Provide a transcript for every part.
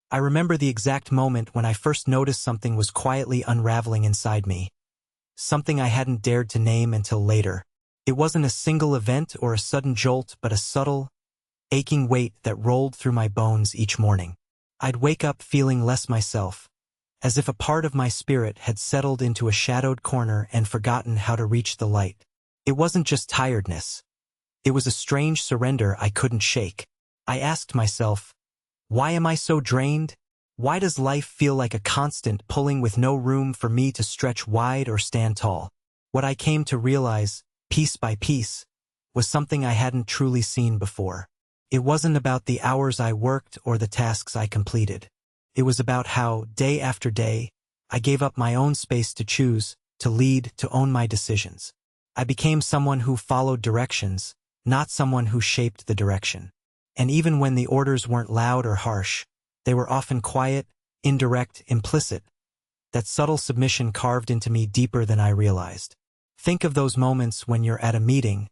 I remember the exact moment when I first noticed something was quietly unraveling inside me. Something I hadn't dared to name until later. It wasn't a single event or a sudden jolt, but a subtle, aching weight that rolled through my bones each morning. I'd wake up feeling less myself, as if a part of my spirit had settled into a shadowed corner and forgotten how to reach the light. It wasn't just tiredness. It was a strange surrender I couldn't shake. I asked myself, why am I so drained? Why does life feel like a constant pulling with no room for me to stretch wide or stand tall? What I came to realize, piece by piece, was something I hadn't truly seen before. It wasn't about the hours I worked or the tasks I completed. It was about how, day after day, I gave up my own space to choose, to lead, to own my decisions. I became someone who followed directions, not someone who shaped the direction. And even when the orders weren't loud or harsh, they were often quiet, indirect, implicit. That subtle submission carved into me deeper than I realized. Think of those moments when you're at a meeting,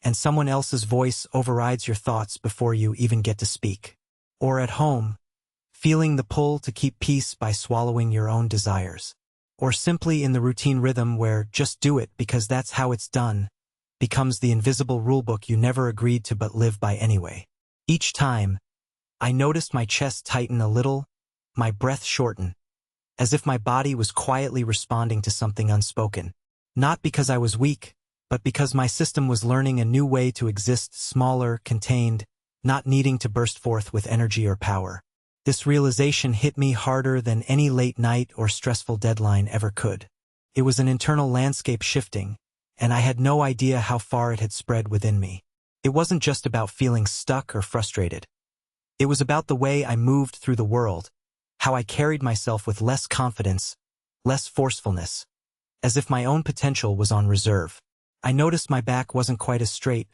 and someone else's voice overrides your thoughts before you even get to speak. Or at home, feeling the pull to keep peace by swallowing your own desires. Or simply in the routine rhythm where just do it because that's how it's done becomes the invisible rulebook you never agreed to but live by anyway. Each time, I noticed my chest tighten a little, my breath shorten, as if my body was quietly responding to something unspoken. Not because I was weak, but because my system was learning a new way to exist, smaller, contained, not needing to burst forth with energy or power. This realization hit me harder than any late night or stressful deadline ever could. It was an internal landscape shifting, and I had no idea how far it had spread within me. It wasn't just about feeling stuck or frustrated. It was about the way I moved through the world, how I carried myself with less confidence, less forcefulness, as if my own potential was on reserve. I noticed my back wasn't quite as straight,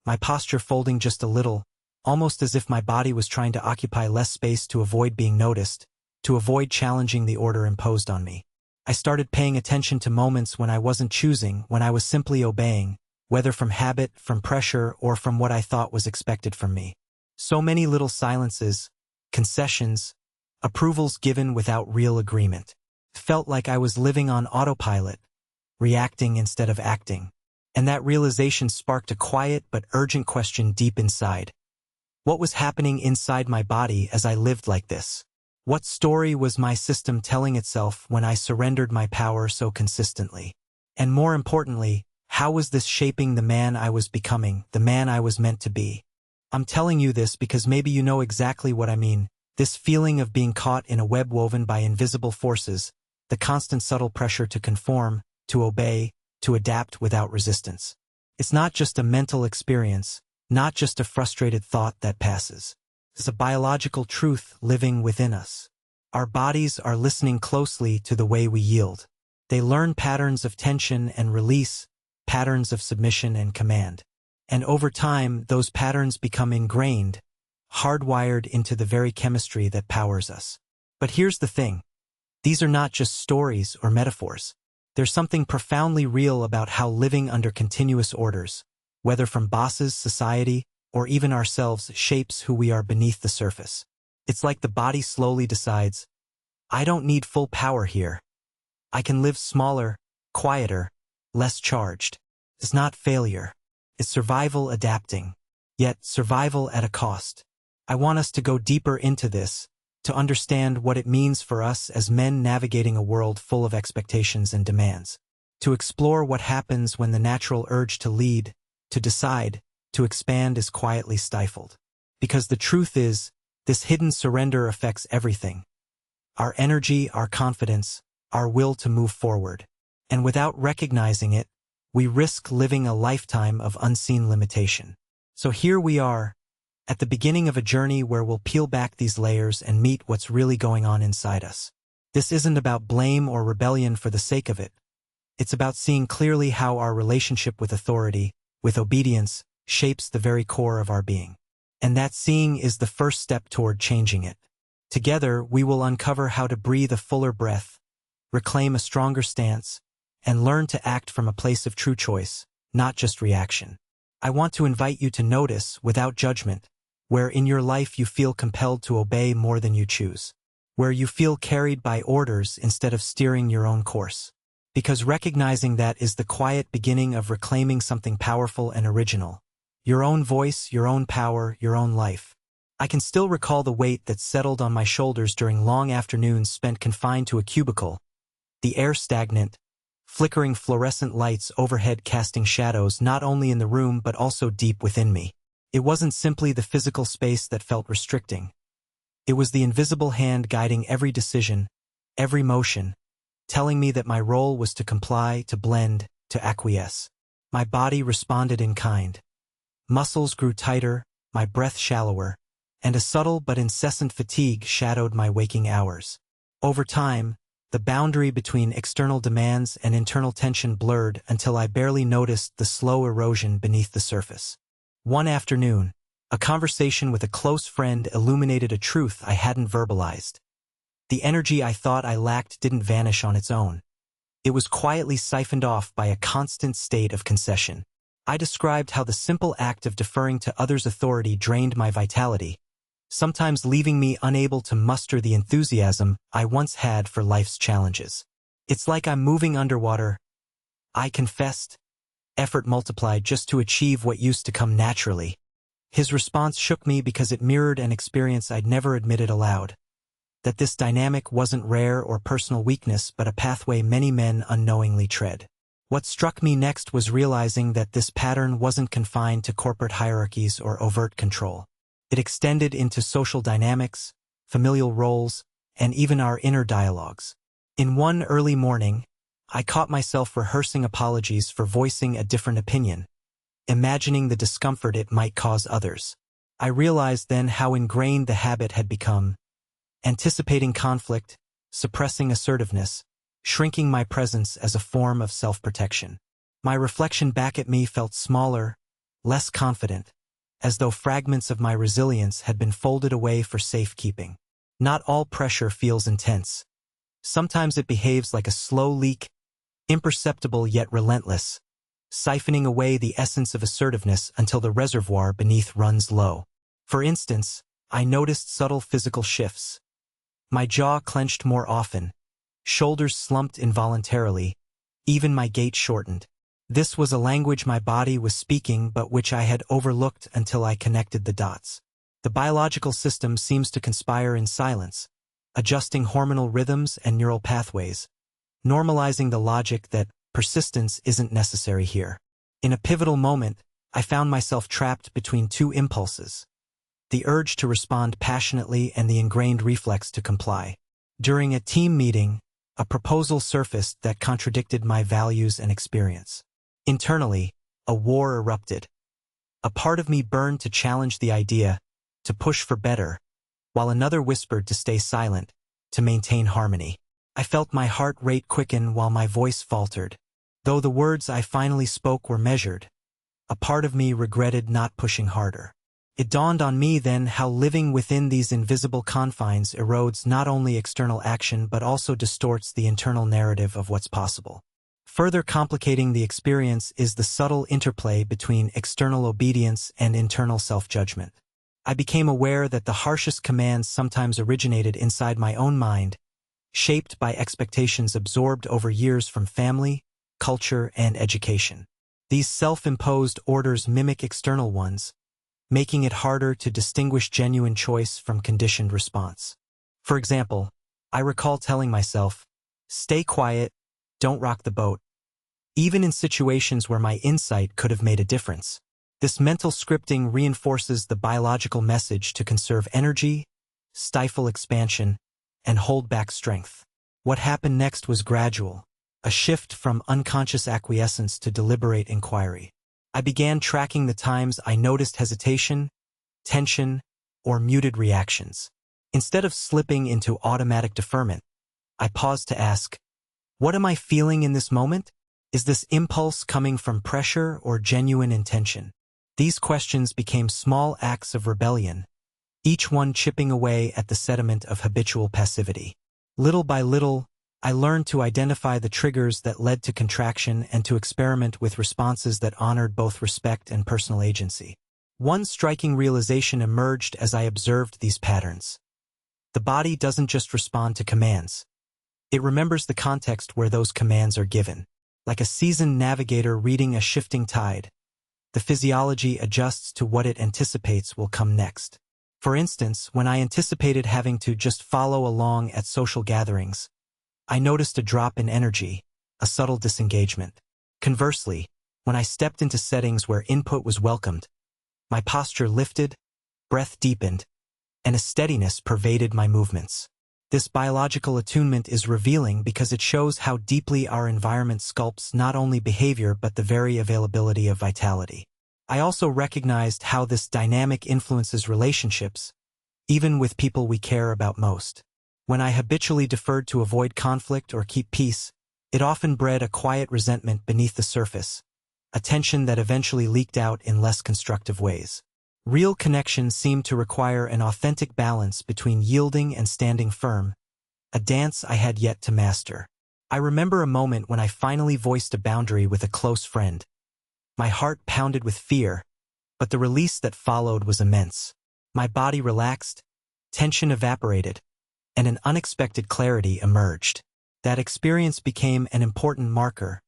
my posture folding just a little, almost as if my body was trying to occupy less space to avoid being noticed, to avoid challenging the order imposed on me. I started paying attention to moments when I wasn't choosing, when I was simply obeying, whether from habit, from pressure, or from what I thought was expected from me. So many little silences, concessions, approvals given without real agreement. Felt like I was living on autopilot, reacting instead of acting. And that realization sparked a quiet but urgent question deep inside. What was happening inside my body as I lived like this? What story was my system telling itself when I surrendered my power so consistently? And more importantly, how was this shaping the man I was becoming, the man I was meant to be? I'm telling you this because maybe you know exactly what I mean. This feeling of being caught in a web woven by invisible forces, the constant subtle pressure to conform, to obey, to adapt without resistance. It's not just a mental experience, not just a frustrated thought that passes. It's a biological truth living within us. Our bodies are listening closely to the way we yield. They learn patterns of tension and release, patterns of submission and command. And over time, those patterns become ingrained, hardwired into the very chemistry that powers us. But here's the thing. These are not just stories or metaphors. There's something profoundly real about how living under continuous orders, whether from bosses, society, or even ourselves, shapes who we are beneath the surface. It's like the body slowly decides, I don't need full power here. I can live smaller, quieter, less charged. It's not failure. It's survival adapting, yet survival at a cost. I want us to go deeper into this, to understand what it means for us as men navigating a world full of expectations and demands. To explore what happens when the natural urge to lead, to decide, to expand is quietly stifled. Because the truth is, this hidden surrender affects everything. Our energy, our confidence, our will to move forward. And without recognizing it, we risk living a lifetime of unseen limitation. So here we are, at the beginning of a journey where we'll peel back these layers and meet what's really going on inside us. This isn't about blame or rebellion for the sake of it. It's about seeing clearly how our relationship with authority, with obedience, shapes the very core of our being. And that seeing is the first step toward changing it. Together, we will uncover how to breathe a fuller breath, reclaim a stronger stance, and learn to act from a place of true choice, not just reaction. I want to invite you to notice, without judgment, where in your life you feel compelled to obey more than you choose, where you feel carried by orders instead of steering your own course. Because recognizing that is the quiet beginning of reclaiming something powerful and original. Your own voice, your own power, your own life. I can still recall the weight that settled on my shoulders during long afternoons spent confined to a cubicle, the air stagnant, flickering fluorescent lights overhead casting shadows not only in the room but also deep within me. It wasn't simply the physical space that felt restricting. It was the invisible hand guiding every decision, every motion, telling me that my role was to comply, to blend, to acquiesce. My body responded in kind. Muscles grew tighter, my breath shallower, and a subtle but incessant fatigue shadowed my waking hours. Over time, the boundary between external demands and internal tension blurred until I barely noticed the slow erosion beneath the surface. One afternoon, a conversation with a close friend illuminated a truth I hadn't verbalized. The energy I thought I lacked didn't vanish on its own. It was quietly siphoned off by a constant state of concession. I described how the simple act of deferring to others' authority drained my vitality, sometimes leaving me unable to muster the enthusiasm I once had for life's challenges. It's like I'm moving underwater, I confessed, effort multiplied just to achieve what used to come naturally. His response shook me because it mirrored an experience I'd never admitted aloud. That this dynamic wasn't rare or personal weakness but a pathway many men unknowingly tread. What struck me next was realizing that this pattern wasn't confined to corporate hierarchies or overt control. It extended into social dynamics, familial roles, and even our inner dialogues. In one early morning, I caught myself rehearsing apologies for voicing a different opinion, imagining the discomfort it might cause others. I realized then how ingrained the habit had become, anticipating conflict, suppressing assertiveness, shrinking my presence as a form of self-protection. My reflection back at me felt smaller, less confident, as though fragments of my resilience had been folded away for safekeeping. Not all pressure feels intense. Sometimes it behaves like a slow leak, imperceptible yet relentless, siphoning away the essence of assertiveness until the reservoir beneath runs low. For instance, I noticed subtle physical shifts. My jaw clenched more often, shoulders slumped involuntarily, even my gait shortened. This was a language my body was speaking but which I had overlooked until I connected the dots. The biological system seems to conspire in silence, adjusting hormonal rhythms and neural pathways, normalizing the logic that persistence isn't necessary here. In a pivotal moment, I found myself trapped between two impulses: the urge to respond passionately and the ingrained reflex to comply. During a team meeting, a proposal surfaced that contradicted my values and experience. Internally, a war erupted. A part of me burned to challenge the idea, to push for better, while another whispered to stay silent, to maintain harmony. I felt my heart rate quicken while my voice faltered. Though the words I finally spoke were measured, a part of me regretted not pushing harder. It dawned on me then how living within these invisible confines erodes not only external action but also distorts the internal narrative of what's possible. Further complicating the experience is the subtle interplay between external obedience and internal self-judgment. I became aware that the harshest commands sometimes originated inside my own mind, shaped by expectations absorbed over years from family, culture, and education. These self-imposed orders mimic external ones, making it harder to distinguish genuine choice from conditioned response. For example, I recall telling myself, "Stay quiet, don't rock the boat," even in situations where my insight could have made a difference. This mental scripting reinforces the biological message to conserve energy, stifle expansion, and hold back strength. What happened next was gradual, a shift from unconscious acquiescence to deliberate inquiry. I began tracking the times I noticed hesitation, tension, or muted reactions. Instead of slipping into automatic deferment, I paused to ask, what am I feeling in this moment? Is this impulse coming from pressure or genuine intention? These questions became small acts of rebellion, each one chipping away at the sediment of habitual passivity. Little by little, I learned to identify the triggers that led to contraction and to experiment with responses that honored both respect and personal agency. One striking realization emerged as I observed these patterns. The body doesn't just respond to commands. It remembers the context where those commands are given. Like a seasoned navigator reading a shifting tide, the physiology adjusts to what it anticipates will come next. For instance, when I anticipated having to just follow along at social gatherings, I noticed a drop in energy, a subtle disengagement. Conversely, when I stepped into settings where input was welcomed, my posture lifted, breath deepened, and a steadiness pervaded my movements. This biological attunement is revealing because it shows how deeply our environment sculpts not only behavior but the very availability of vitality. I also recognized how this dynamic influences relationships, even with people we care about most. When I habitually deferred to avoid conflict or keep peace, it often bred a quiet resentment beneath the surface, a tension that eventually leaked out in less constructive ways. Real connection seemed to require an authentic balance between yielding and standing firm, a dance I had yet to master. I remember a moment when I finally voiced a boundary with a close friend. My heart pounded with fear, but the release that followed was immense. My body relaxed, tension evaporated, and an unexpected clarity emerged. That experience became an important marker,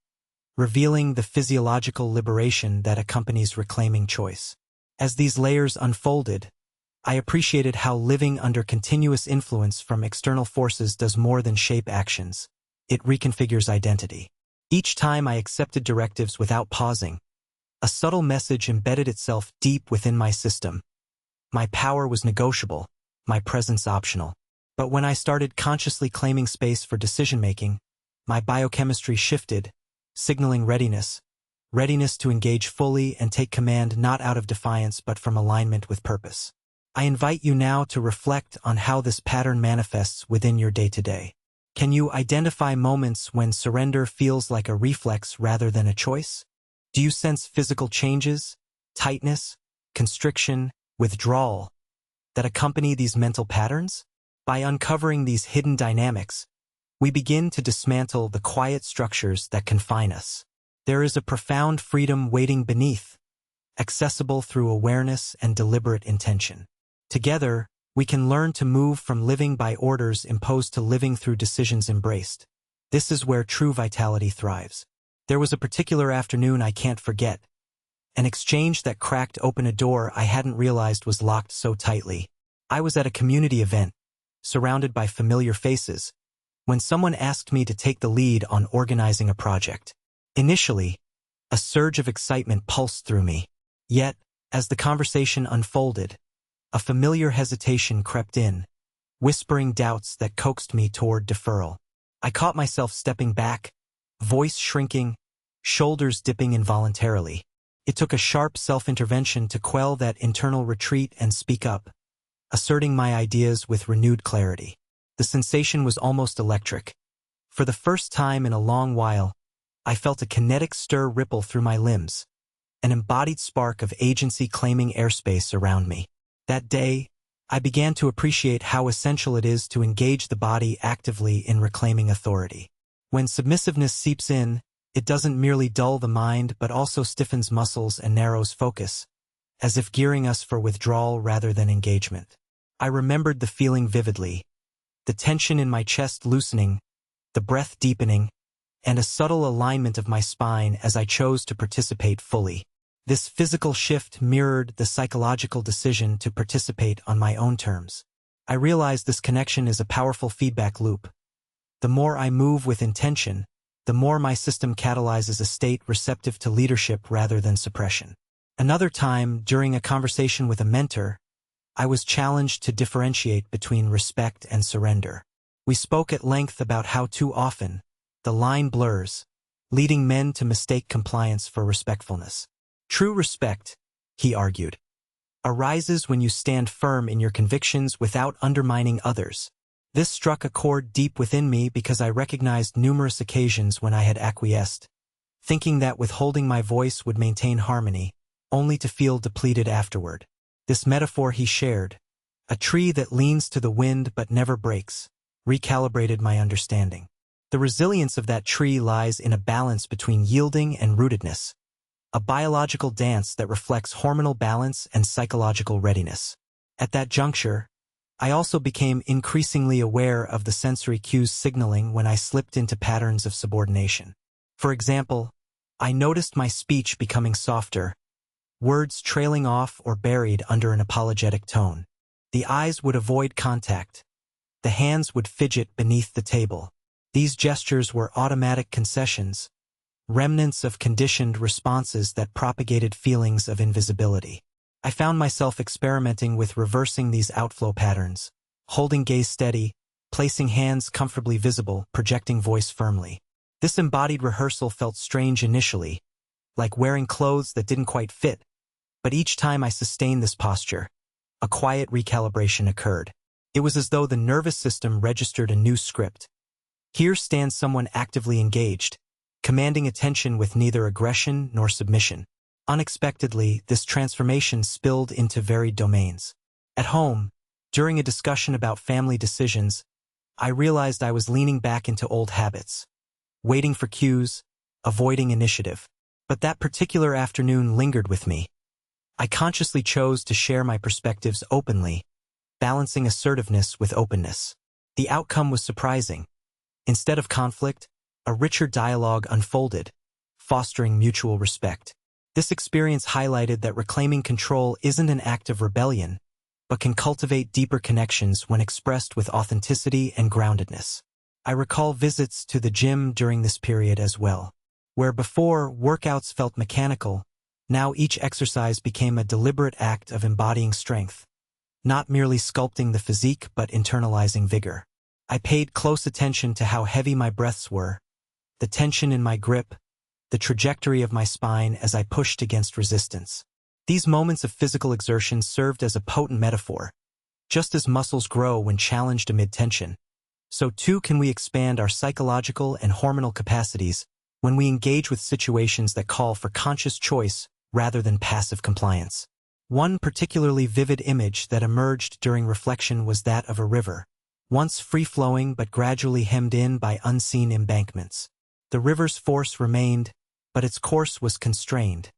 revealing the physiological liberation that accompanies reclaiming choice. As these layers unfolded, I appreciated how living under continuous influence from external forces does more than shape actions. It reconfigures identity. Each time I accepted directives without pausing, a subtle message embedded itself deep within my system. My power was negotiable, my presence optional. But when I started consciously claiming space for decision-making, my biochemistry shifted, signaling readiness to engage fully and take command not out of defiance but from alignment with purpose. I invite you now to reflect on how this pattern manifests within your day-to-day. Can you identify moments when surrender feels like a reflex rather than a choice? Do you sense physical changes, tightness, constriction, withdrawal that accompany these mental patterns? By uncovering these hidden dynamics, we begin to dismantle the quiet structures that confine us. There is a profound freedom waiting beneath, accessible through awareness and deliberate intention. Together, we can learn to move from living by orders imposed to living through decisions embraced. This is where true vitality thrives. There was a particular afternoon I can't forget, an exchange that cracked open a door I hadn't realized was locked so tightly. I was at a community event, surrounded by familiar faces, when someone asked me to take the lead on organizing a project. Initially, a surge of excitement pulsed through me. Yet, as the conversation unfolded, a familiar hesitation crept in, whispering doubts that coaxed me toward deferral. I caught myself stepping back, voice shrinking, shoulders dipping involuntarily. It took a sharp self-intervention to quell that internal retreat and speak up, asserting my ideas with renewed clarity. The sensation was almost electric. For the first time in a long while, I felt a kinetic stir ripple through my limbs, an embodied spark of agency claiming airspace around me. That day, I began to appreciate how essential it is to engage the body actively in reclaiming authority. When submissiveness seeps in, it doesn't merely dull the mind but also stiffens muscles and narrows focus, as if gearing us for withdrawal rather than engagement. I remembered the feeling vividly, the tension in my chest loosening, the breath deepening, and a subtle alignment of my spine as I chose to participate fully. This physical shift mirrored the psychological decision to participate on my own terms. I realized this connection is a powerful feedback loop. The more I move with intention, the more my system catalyzes a state receptive to leadership rather than suppression. Another time, during a conversation with a mentor, I was challenged to differentiate between respect and surrender. We spoke at length about how too often, the line blurs, leading men to mistake compliance for respectfulness. True respect, he argued, arises when you stand firm in your convictions without undermining others. This struck a chord deep within me because I recognized numerous occasions when I had acquiesced, thinking that withholding my voice would maintain harmony, only to feel depleted afterward. This metaphor he shared, a tree that leans to the wind but never breaks, recalibrated my understanding. The resilience of that tree lies in a balance between yielding and rootedness, a biological dance that reflects hormonal balance and psychological readiness. At that juncture, I also became increasingly aware of the sensory cues signaling when I slipped into patterns of subordination. For example, I noticed my speech becoming softer, words trailing off or buried under an apologetic tone. The eyes would avoid contact. The hands would fidget beneath the table. These gestures were automatic concessions, remnants of conditioned responses that propagated feelings of invisibility. I found myself experimenting with reversing these outflow patterns, holding gaze steady, placing hands comfortably visible, projecting voice firmly. This embodied rehearsal felt strange initially, like wearing clothes that didn't quite fit, but each time I sustained this posture, a quiet recalibration occurred. It was as though the nervous system registered a new script. Here stands someone actively engaged, commanding attention with neither aggression nor submission. Unexpectedly, this transformation spilled into varied domains. At home, during a discussion about family decisions, I realized I was leaning back into old habits, waiting for cues, avoiding initiative. But that particular afternoon lingered with me. I consciously chose to share my perspectives openly, balancing assertiveness with openness. The outcome was surprising. Instead of conflict, a richer dialogue unfolded, fostering mutual respect. This experience highlighted that reclaiming control isn't an act of rebellion, but can cultivate deeper connections when expressed with authenticity and groundedness. I recall visits to the gym during this period as well, where before workouts felt mechanical, now each exercise became a deliberate act of embodying strength, not merely sculpting the physique but internalizing vigor. I paid close attention to how heavy my breaths were, the tension in my grip, the trajectory of my spine as I pushed against resistance. These moments of physical exertion served as a potent metaphor. Just as muscles grow when challenged amid tension, so too can we expand our psychological and hormonal capacities when we engage with situations that call for conscious choice rather than passive compliance. One particularly vivid image that emerged during reflection was that of a river, once free-flowing but gradually hemmed in by unseen embankments. The river's force remained, but its course was constrained.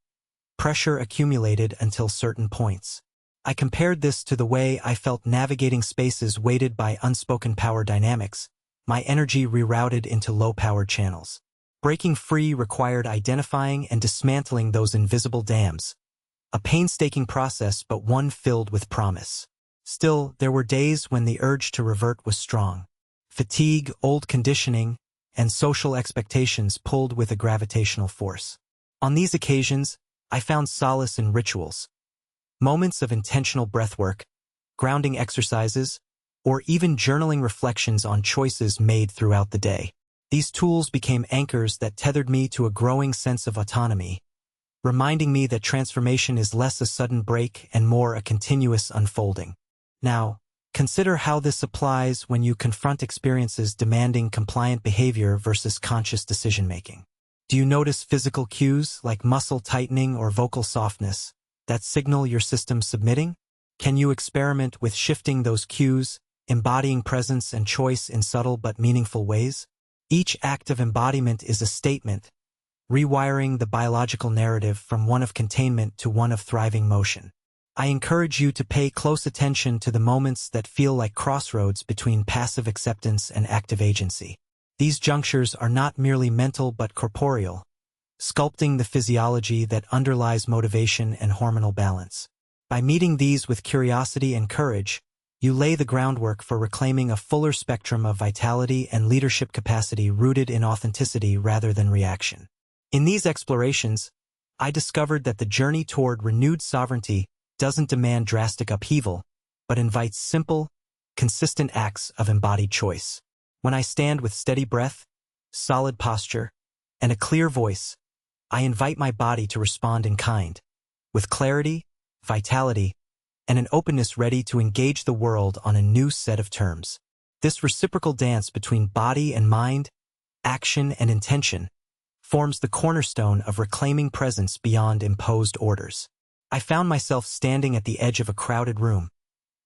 Pressure accumulated until certain points. I compared this to the way I felt navigating spaces weighted by unspoken power dynamics, my energy rerouted into low-powered channels. Breaking free required identifying and dismantling those invisible dams, a painstaking process but one filled with promise. Still, there were days when the urge to revert was strong. Fatigue, old conditioning, and social expectations pulled with a gravitational force. On these occasions, I found solace in rituals, moments of intentional breathwork, grounding exercises, or even journaling reflections on choices made throughout the day. These tools became anchors that tethered me to a growing sense of autonomy, reminding me that transformation is less a sudden break and more a continuous unfolding. Now, consider how this applies when you confront experiences demanding compliant behavior versus conscious decision-making. Do you notice physical cues like muscle tightening or vocal softness that signal your system submitting? Can you experiment with shifting those cues, embodying presence and choice in subtle but meaningful ways? Each act of embodiment is a statement, rewiring the biological narrative from one of containment to one of thriving motion. I encourage you to pay close attention to the moments that feel like crossroads between passive acceptance and active agency. These junctures are not merely mental but corporeal, sculpting the physiology that underlies motivation and hormonal balance. By meeting these with curiosity and courage, you lay the groundwork for reclaiming a fuller spectrum of vitality and leadership capacity rooted in authenticity rather than reaction. In these explorations, I discovered that the journey toward renewed sovereignty doesn't demand drastic upheaval, but invites simple, consistent acts of embodied choice. When I stand with steady breath, solid posture, and a clear voice, I invite my body to respond in kind, with clarity, vitality, and an openness ready to engage the world on a new set of terms. This reciprocal dance between body and mind, action and intention, forms the cornerstone of reclaiming presence beyond imposed orders. I found myself standing at the edge of a crowded room,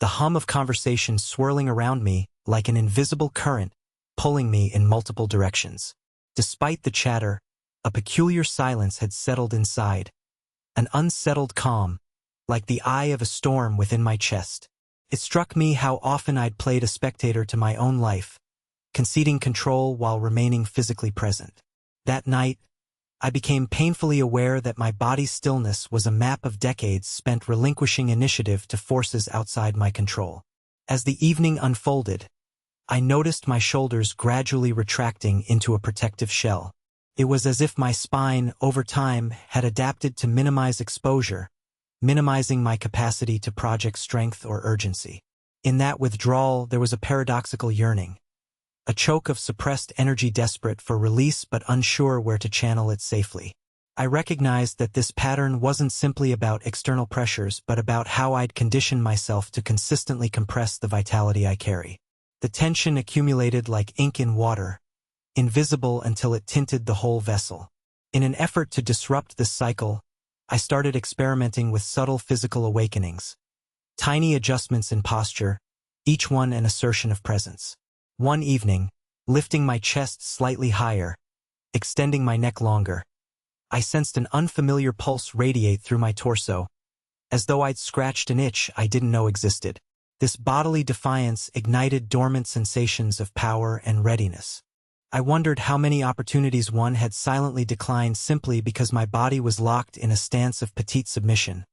the hum of conversation swirling around me like an invisible current, pulling me in multiple directions. Despite the chatter, A peculiar silence had settled inside, an unsettled calm, like the eye of a storm within my chest. It struck me how often I'd played a spectator to my own life, conceding control while remaining physically present. That night, I became painfully aware that my body's stillness was a map of decades spent relinquishing initiative to forces outside my control. As the evening unfolded, I noticed my shoulders gradually retracting into a protective shell. It was as if my spine, over time, had adapted to minimize exposure, minimizing my capacity to project strength or urgency. In that withdrawal, there was a paradoxical yearning, a choke of suppressed energy desperate for release but unsure where to channel it safely. I recognized that this pattern wasn't simply about external pressures but about how I'd conditioned myself to consistently compress the vitality I carry. The tension accumulated like ink in water, invisible until it tinted the whole vessel. In an effort to disrupt this cycle, I started experimenting with subtle physical awakenings. Tiny adjustments in posture, each one an assertion of presence. One evening, lifting my chest slightly higher, extending my neck longer, I sensed an unfamiliar pulse radiate through my torso, as though I'd scratched an itch I didn't know existed. This bodily defiance ignited dormant sensations of power and readiness. I wondered how many opportunities one had silently declined simply because my body was locked in a stance of petite submission,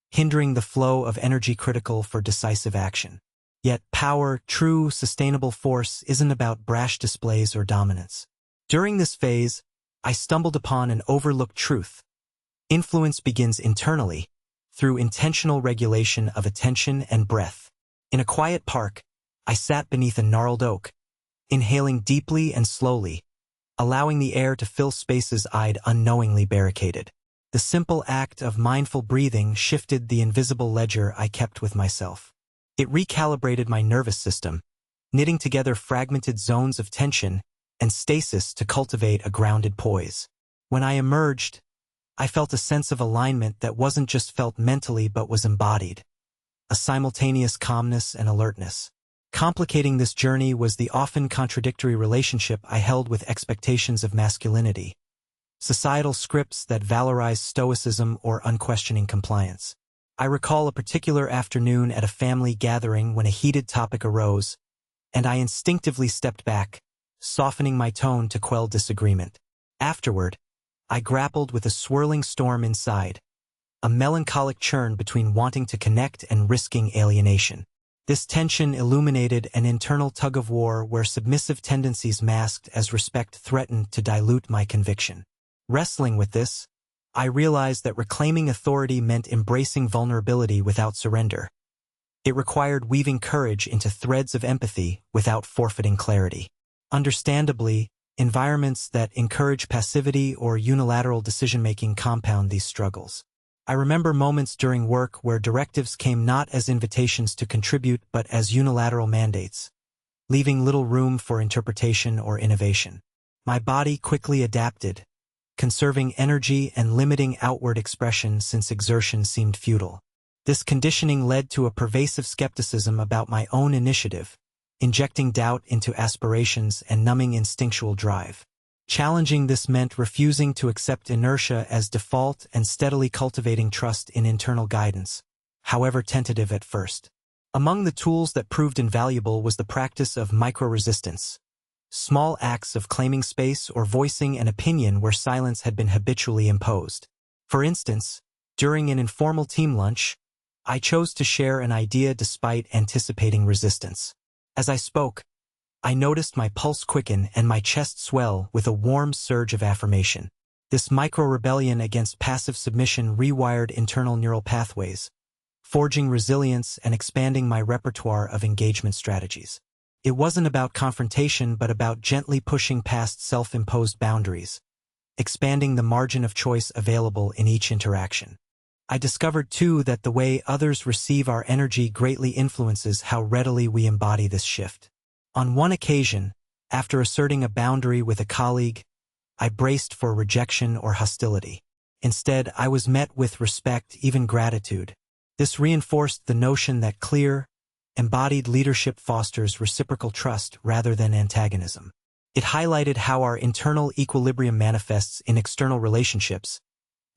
hindering the flow of energy critical for decisive action. Yet power, true, sustainable force, isn't about brash displays or dominance. During this phase, I stumbled upon an overlooked truth. Influence begins internally, through intentional regulation of attention and breath. In a quiet park, I sat beneath a gnarled oak, inhaling deeply and slowly, allowing the air to fill spaces I'd unknowingly barricaded. The simple act of mindful breathing shifted the invisible ledger I kept with myself. It recalibrated my nervous system, knitting together fragmented zones of tension and stasis to cultivate a grounded poise. When I emerged, I felt a sense of alignment that wasn't just felt mentally but was embodied, a simultaneous calmness and alertness. Complicating this journey was the often contradictory relationship I held with expectations of masculinity, societal scripts that valorize stoicism or unquestioning compliance. I recall a particular afternoon at a family gathering when a heated topic arose, and I instinctively stepped back, softening my tone to quell disagreement. Afterward, I grappled with a swirling storm inside, a melancholic churn between wanting to connect and risking alienation. This tension illuminated an internal tug-of-war where submissive tendencies masked as respect threatened to dilute my conviction. Wrestling with this, I realized that reclaiming authority meant embracing vulnerability without surrender. It required weaving courage into threads of empathy without forfeiting clarity. Understandably, environments that encourage passivity or unilateral decision-making compound these struggles. I remember moments during work where directives came not as invitations to contribute but as unilateral mandates, leaving little room for interpretation or innovation. My body quickly adapted, conserving energy and limiting outward expression since exertion seemed futile. This conditioning led to a pervasive skepticism about my own initiative, injecting doubt into aspirations and numbing instinctual drive. Challenging this meant refusing to accept inertia as default and steadily cultivating trust in internal guidance, however tentative at first. Among the tools that proved invaluable was the practice of micro-resistance, small acts of claiming space or voicing an opinion where silence had been habitually imposed. For instance, during an informal team lunch, I chose to share an idea despite anticipating resistance. As I spoke, I noticed my pulse quicken and my chest swell with a warm surge of affirmation. This micro-rebellion against passive submission rewired internal neural pathways, forging resilience and expanding my repertoire of engagement strategies. It wasn't about confrontation but about gently pushing past self-imposed boundaries, expanding the margin of choice available in each interaction. I discovered too that the way others receive our energy greatly influences how readily we embody this shift. On one occasion, after asserting a boundary with a colleague, I braced for rejection or hostility. Instead, I was met with respect, even gratitude. This reinforced the notion that clear, embodied leadership fosters reciprocal trust rather than antagonism. It highlighted how our internal equilibrium manifests in external relationships,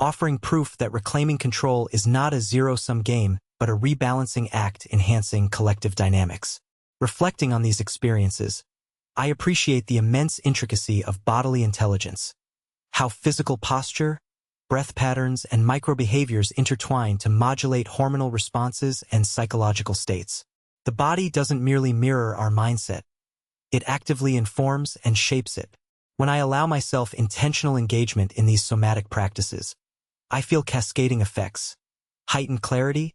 offering proof that reclaiming control is not a zero-sum game, but a rebalancing act enhancing collective dynamics. Reflecting on these experiences, I appreciate the immense intricacy of bodily intelligence, how physical posture, breath patterns, and microbehaviors intertwine to modulate hormonal responses and psychological states. The body doesn't merely mirror our mindset, it actively informs and shapes it. When I allow myself intentional engagement in these somatic practices, I feel cascading effects, heightened clarity,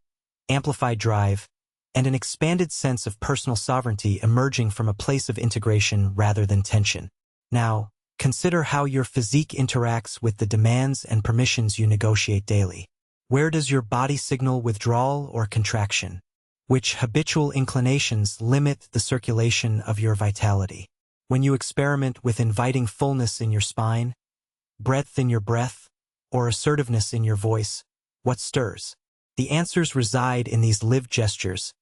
amplified drive, and an expanded sense of personal sovereignty emerging from a place of integration rather than tension. Now, consider how your physique interacts with the demands and permissions you negotiate daily. Where does your body signal withdrawal or contraction? Which habitual inclinations limit the circulation of your vitality? When you experiment with inviting fullness in your spine, breadth in your breath, or assertiveness in your voice, what stirs? The answers reside in these lived gestures,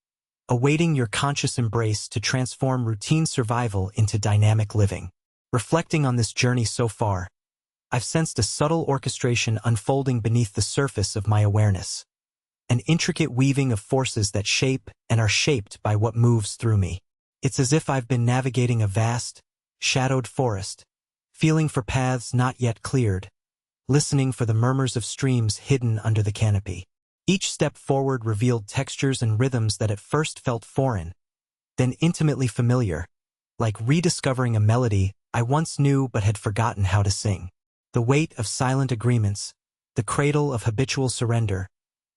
awaiting your conscious embrace to transform routine survival into dynamic living. Reflecting on this journey so far, I've sensed a subtle orchestration unfolding beneath the surface of my awareness. An intricate weaving of forces that shape and are shaped by what moves through me. It's as if I've been navigating a vast, shadowed forest, feeling for paths not yet cleared, listening for the murmurs of streams hidden under the canopy. Each step forward revealed textures and rhythms that at first felt foreign, then intimately familiar, like rediscovering a melody I once knew but had forgotten how to sing. The weight of silent agreements, the cradle of habitual surrender,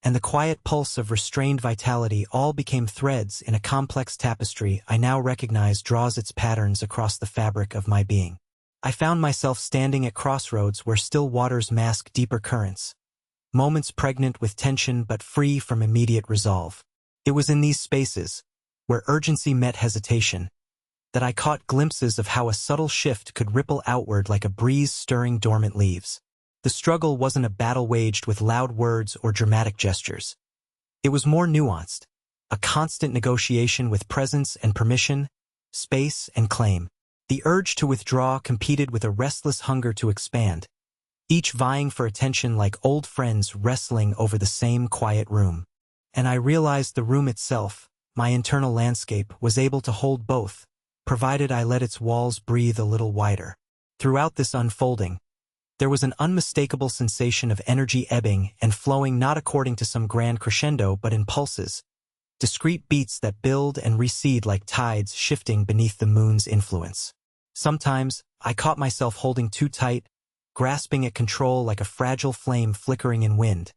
and the quiet pulse of restrained vitality all became threads in a complex tapestry I now recognize draws its patterns across the fabric of my being. I found myself standing at crossroads where still waters mask deeper currents, moments pregnant with tension but free from immediate resolve. It was in these spaces, where urgency met hesitation, that I caught glimpses of how a subtle shift could ripple outward like a breeze stirring dormant leaves. The struggle wasn't a battle waged with loud words or dramatic gestures. It was more nuanced, a constant negotiation with presence and permission, space and claim. The urge to withdraw competed with a restless hunger to expand, each vying for attention like old friends wrestling over the same quiet room. And I realized the room itself, my internal landscape, was able to hold both, provided I let its walls breathe a little wider. Throughout this unfolding, there was an unmistakable sensation of energy ebbing and flowing not according to some grand crescendo but in pulses, discrete beats that build and recede like tides shifting beneath the moon's influence. Sometimes, I caught myself holding too tight, grasping at control like a fragile flame flickering in wind.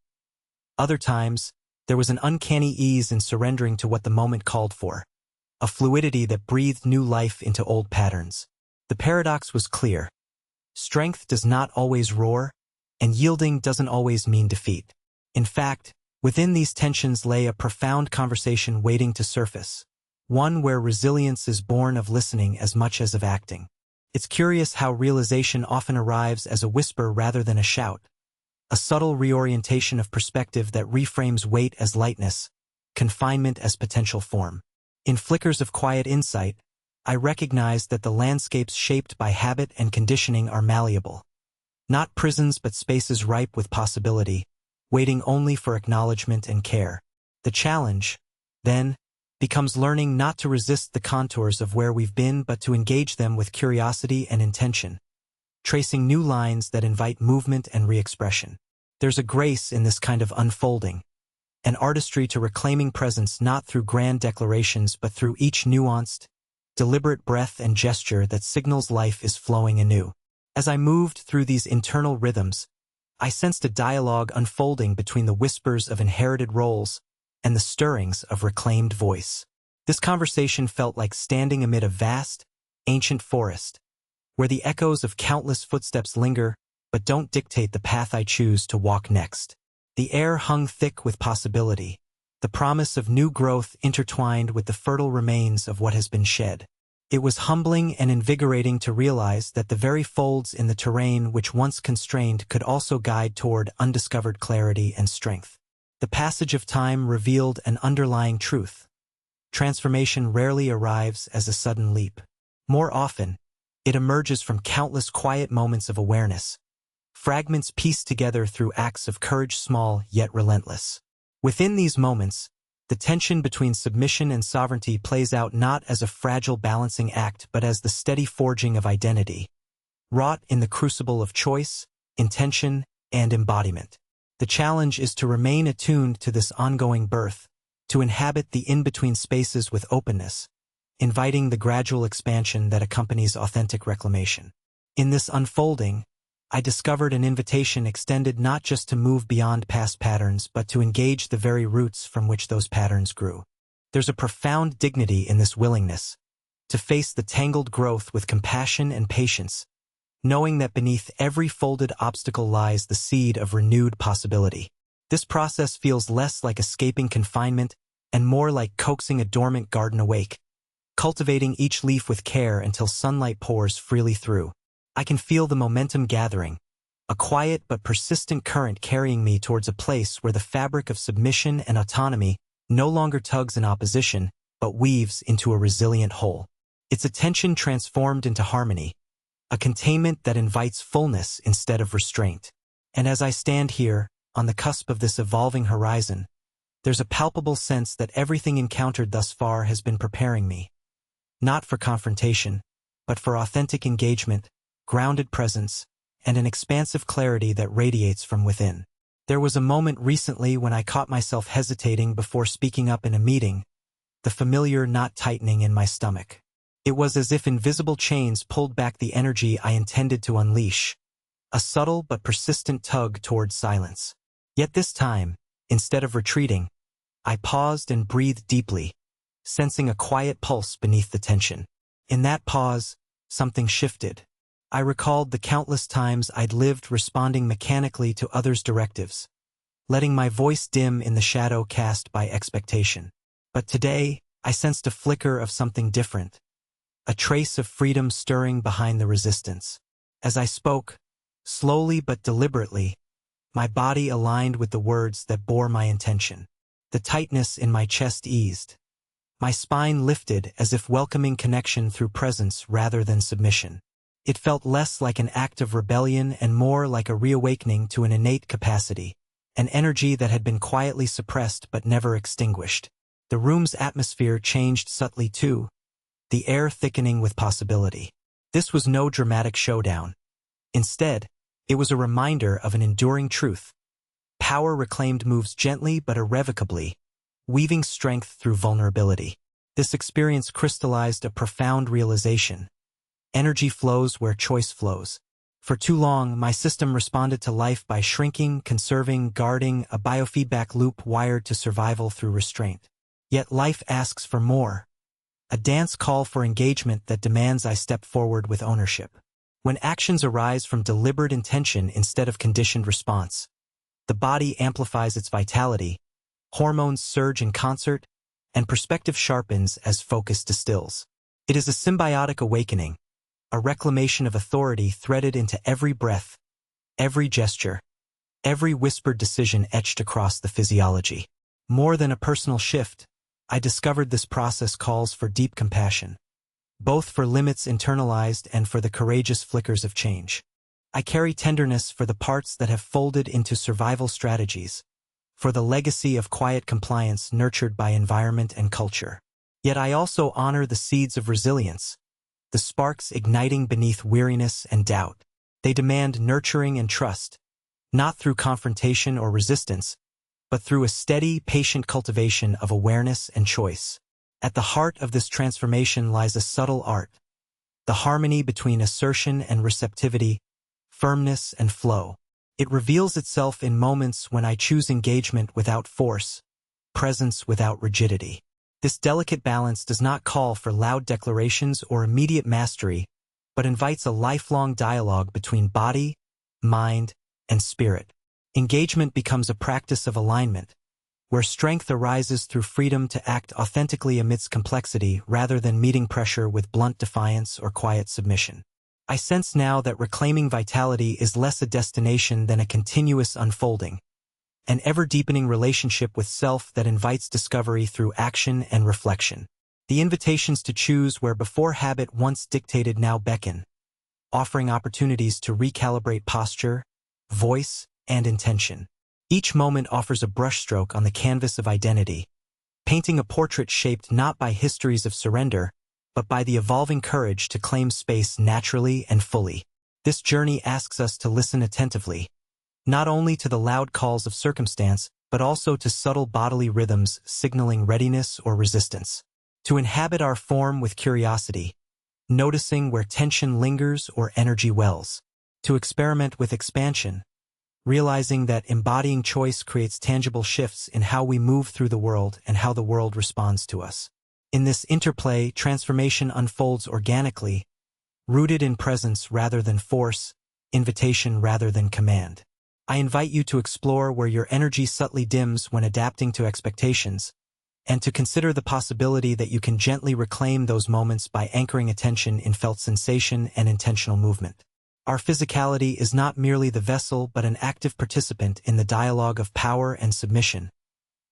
Other times, there was an uncanny ease in surrendering to what the moment called for, a fluidity that breathed new life into old patterns. The paradox was clear. Strength does not always roar, and yielding doesn't always mean defeat. In fact, within these tensions lay a profound conversation waiting to surface, one where resilience is born of listening as much as of acting. It's curious how realization often arrives as a whisper rather than a shout, a subtle reorientation of perspective that reframes weight as lightness, confinement as potential form. In flickers of quiet insight, I recognized that the landscapes shaped by habit and conditioning are malleable. Not prisons but spaces ripe with possibility, waiting only for acknowledgement and care. The challenge, then, becomes learning not to resist the contours of where we've been but to engage them with curiosity and intention, tracing new lines that invite movement and re-expression. There's a grace in this kind of unfolding, an artistry to reclaiming presence not through grand declarations but through each nuanced, deliberate breath and gesture that signals life is flowing anew. As I moved through these internal rhythms, I sensed a dialogue unfolding between the whispers of inherited roles and the stirrings of reclaimed voice. This conversation felt like standing amid a vast, ancient forest, where the echoes of countless footsteps linger but don't dictate the path I choose to walk next. The air hung thick with possibility, the promise of new growth intertwined with the fertile remains of what has been shed. It was humbling and invigorating to realize that the very folds in the terrain which once constrained could also guide toward undiscovered clarity and strength. The passage of time revealed an underlying truth. Transformation rarely arrives as a sudden leap. More often, It emerges from countless quiet moments of awareness, fragments pieced together through acts of courage small yet relentless. Within these moments, the tension between submission and sovereignty plays out not as a fragile balancing act but as the steady forging of identity, wrought in the crucible of choice, intention, and embodiment. The challenge is to remain attuned to this ongoing birth, to inhabit the in-between spaces with openness, inviting the gradual expansion that accompanies authentic reclamation. In this unfolding, I discovered an invitation extended not just to move beyond past patterns but to engage the very roots from which those patterns grew. There's a profound dignity in this willingness, to face the tangled growth with compassion and patience, knowing that beneath every folded obstacle lies the seed of renewed possibility. This process feels less like escaping confinement and more like coaxing a dormant garden awake, cultivating each leaf with care until sunlight pours freely through. I can feel the momentum gathering, a quiet but persistent current carrying me towards a place where the fabric of submission and autonomy no longer tugs in opposition, but weaves into a resilient whole. It's a tension transformed into harmony, a containment that invites fullness instead of restraint. And as I stand here, on the cusp of this evolving horizon, there's a palpable sense that everything encountered thus far has been preparing me, not for confrontation, but for authentic engagement, grounded presence, and an expansive clarity that radiates from within. There was a moment recently when I caught myself hesitating before speaking up in a meeting, the familiar knot tightening in my stomach. It was as if invisible chains pulled back the energy I intended to unleash, a subtle but persistent tug toward silence. Yet this time, instead of retreating, I paused and breathed deeply, sensing a quiet pulse beneath the tension. In that pause, something shifted. I recalled the countless times I'd lived responding mechanically to others' directives, letting my voice dim in the shadow cast by expectation. But today, I sensed a flicker of something different, a trace of freedom stirring behind the resistance. As I spoke, slowly but deliberately, my body aligned with the words that bore my intention. The tightness in my chest eased. My spine lifted as if welcoming connection through presence rather than submission. It felt less like an act of rebellion and more like a reawakening to an innate capacity, an energy that had been quietly suppressed but never extinguished. The room's atmosphere changed subtly too, the air thickening with possibility. This was no dramatic showdown. Instead, it was a reminder of an enduring truth. Power reclaimed moves gently but irrevocably, weaving strength through vulnerability. This experience crystallized a profound realization. Energy flows where choice flows. For too long, my system responded to life by shrinking, conserving, guarding, a biofeedback loop wired to survival through restraint. Yet life asks for more. A dance call for engagement that demands I step forward with ownership. When actions arise from deliberate intention instead of conditioned response, the body amplifies its vitality, hormones surge in concert, and perspective sharpens as focus distills. It is a symbiotic awakening, a reclamation of authority threaded into every breath, every gesture, every whispered decision etched across the physiology. More than a personal shift, I discovered this process calls for deep compassion, both for limits internalized and for the courageous flickers of change. I carry tenderness for the parts that have folded into survival strategies, for the legacy of quiet compliance nurtured by environment and culture. Yet I also honor the seeds of resilience, the sparks igniting beneath weariness and doubt. They demand nurturing and trust, not through confrontation or resistance, but through a steady, patient cultivation of awareness and choice. At the heart of this transformation lies a subtle art, the harmony between assertion and receptivity, firmness and flow. It reveals itself in moments when I choose engagement without force, presence without rigidity. This delicate balance does not call for loud declarations or immediate mastery, but invites a lifelong dialogue between body, mind, and spirit. Engagement becomes a practice of alignment, where strength arises through freedom to act authentically amidst complexity rather than meeting pressure with blunt defiance or quiet submission. I sense now that reclaiming vitality is less a destination than a continuous unfolding, an ever-deepening relationship with self that invites discovery through action and reflection. The invitations to choose where before habit once dictated now beckon, offering opportunities to recalibrate posture, voice, and intention. Each moment offers a brushstroke on the canvas of identity, painting a portrait shaped not by histories of surrender, but by the evolving courage to claim space naturally and fully. This journey asks us to listen attentively, not only to the loud calls of circumstance, but also to subtle bodily rhythms signaling readiness or resistance. To inhabit our form with curiosity, noticing where tension lingers or energy wells. To experiment with expansion, realizing that embodying choice creates tangible shifts in how we move through the world and how the world responds to us. In this interplay, transformation unfolds organically, rooted in presence rather than force, invitation rather than command. I invite you to explore where your energy subtly dims when adapting to expectations, and to consider the possibility that you can gently reclaim those moments by anchoring attention in felt sensation and intentional movement. Our physicality is not merely the vessel but an active participant in the dialogue of power and submission,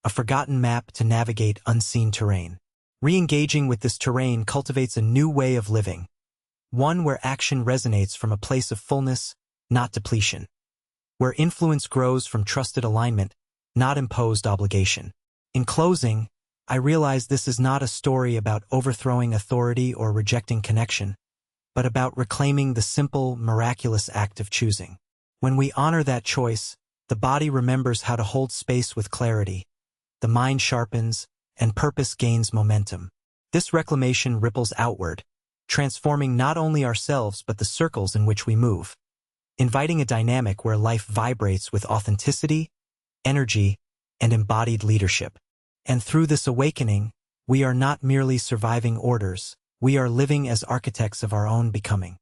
a forgotten map to navigate unseen terrain. Re-engaging with this terrain cultivates a new way of living, one where action resonates from a place of fullness, not depletion, where influence grows from trusted alignment, not imposed obligation. In closing, I realize this is not a story about overthrowing authority or rejecting connection, but about reclaiming the simple, miraculous act of choosing. When we honor that choice, the body remembers how to hold space with clarity, the mind sharpens, and purpose gains momentum. This reclamation ripples outward, transforming not only ourselves but the circles in which we move, inviting a dynamic where life vibrates with authenticity, energy, and embodied leadership. And through this awakening, we are not merely surviving orders, we are living as architects of our own becoming.